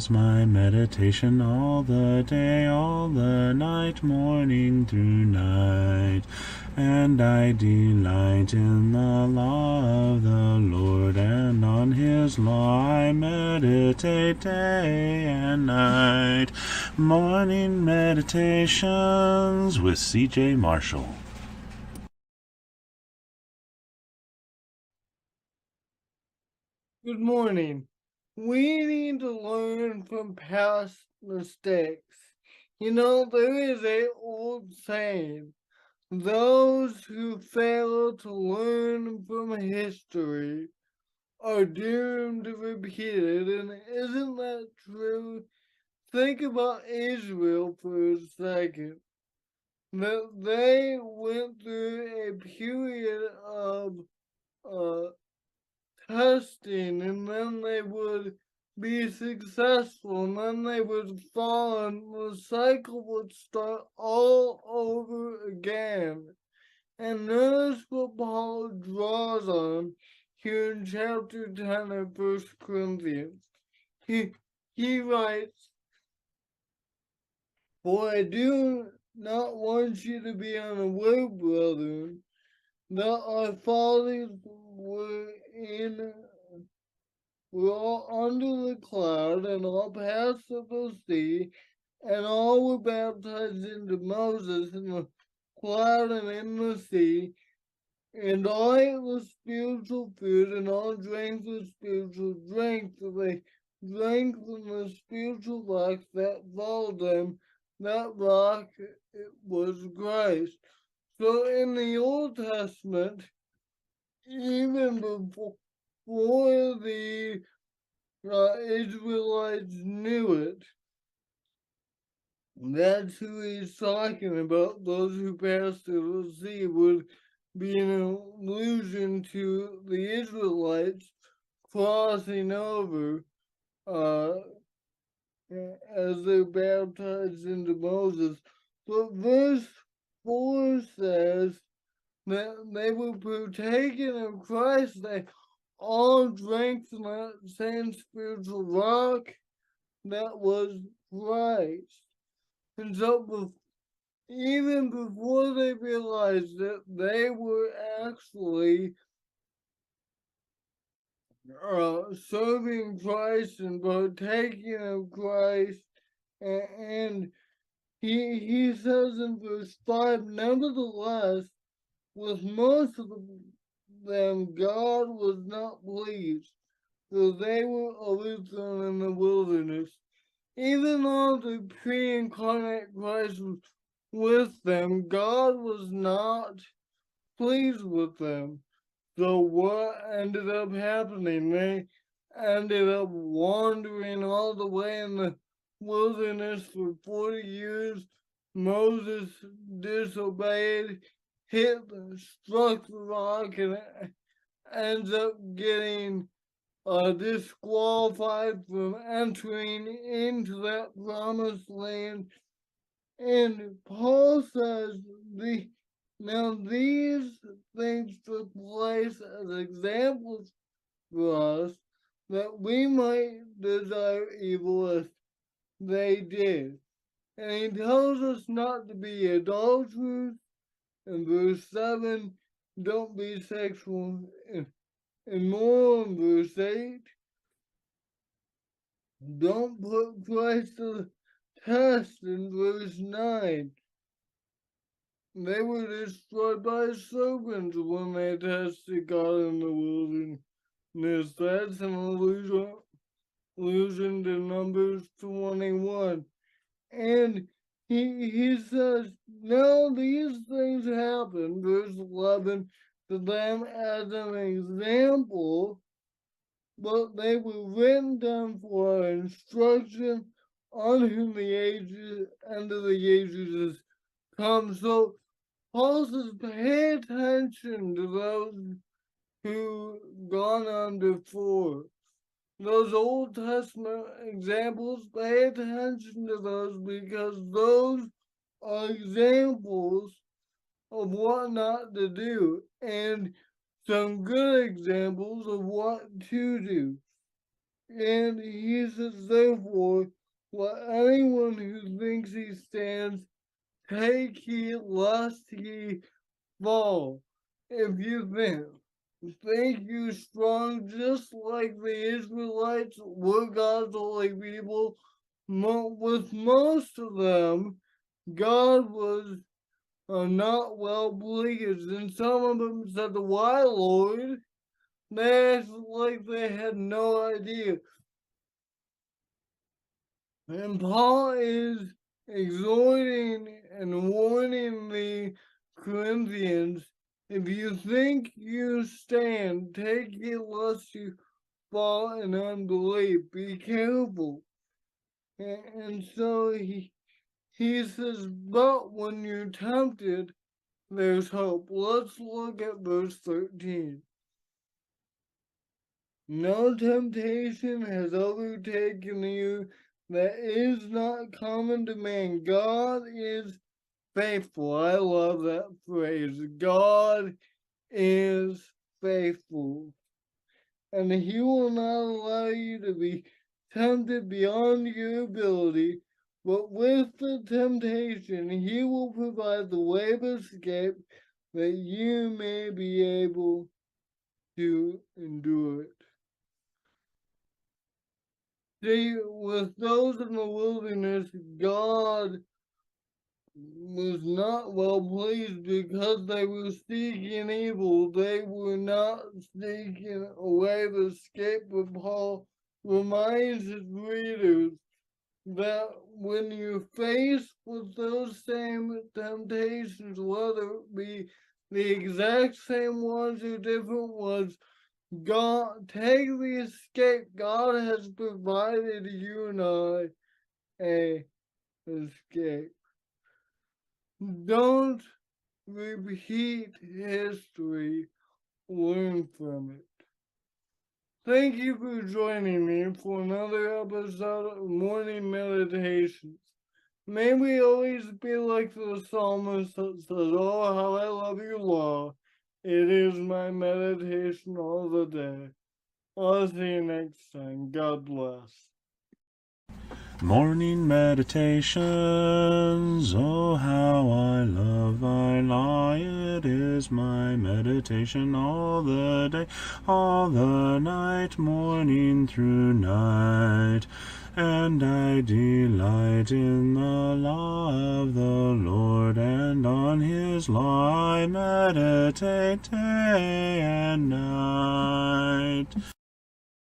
is my meditation all the day, all the night, morning through night. And I delight in the law of the Lord, and on his law I meditate day and night. Morning Meditations with C.J. Marshall. Good morning. We need to learn from past mistakes. There is a old saying, those who fail to learn from history are doomed to repeat it. And isn't that true? Think about Israel for a second. That they went through a period of uh, testing, and then they would be successful, and then they would fall, and the cycle would start all over again. And notice what Paul draws on here in chapter 10 of 1 Corinthians. He writes, "For I do not want you to be unaware, brethren, that our fathers were all under the cloud, and all passed through the sea, and all were baptized into Moses in the cloud and in the sea, and all ate the spiritual food, and all drank the spiritual drink, for they drank from the spiritual rock that followed them. That rock was Christ." So in the Old Testament, even before the Israelites knew it, that's who he's talking about. Those who passed through the sea would be an allusion to the Israelites crossing over uh, as they're baptized into Moses. But verse 4 says that they were partaking of Christ. They all drank from that same spiritual rock that was Christ. And so, even before they realized that they were actually serving Christ and partaking of Christ, and he says in verse 5, "Nevertheless, with most of them God was not pleased, for they were overthrown in the wilderness." Even though the pre-incarnate Christ was with them, God was not pleased with them. So what ended up happening? They ended up wandering all the way in the wilderness for 40 years. Moses disobeyed, struck the rock, and ends up getting disqualified from entering into that promised land. And Paul says now these things took place as examples for us, that we might desire evil as they did. And he tells us not to be adulterers. In verse 7, don't be sexual immoral. In verse 8, don't put Christ to the test. In verse 9, they were destroyed by serpents when they tested God in the wilderness. That's an allusion to Numbers 21. And he says, now these things happen, verse 11, to them as an example, but they were written down for our instruction, on whom the ages, end of the ages is come. So Paul says, pay attention to those who gone on before. Those Old Testament examples, pay attention to those, because those are examples of what not to do, and some good examples of what to do. And he says, therefore, let anyone who thinks he stands take heed lest he fall. If you think you strong, just like the Israelites were God's holy people, with most of them, God was not well pleased. And some of them said, why, Lord? They acted like they had no idea. And Paul is exhorting and warning the Corinthians, if you think you stand, take it lest you fall in unbelief. Be careful. And so he says, but when you're tempted, there's hope. Let's look at verse 13. No temptation has overtaken you that is not common to man. God is faithful. I love that phrase. God is faithful. And he will not allow you to be tempted beyond your ability, but with the temptation, he will provide the way of escape that you may be able to endure it. See, with those in the wilderness, God was not well pleased because they were seeking evil. They were not seeking a way of escape. But Paul reminds his readers that when you're faced with those same temptations, whether it be the exact same ones or different ones, God, take the escape. God has provided you and I a escape. Don't repeat history, learn from it. Thank you for joining me for another episode of Morning Meditations. May we always be like the psalmist that says, oh, how I love your law. It is my meditation all the day. I'll see you next time. God bless. Morning meditations, oh how I love thy law, it is my meditation all the day, all the night, morning through night. And I delight in the law of the Lord, and on his law I meditate day and night.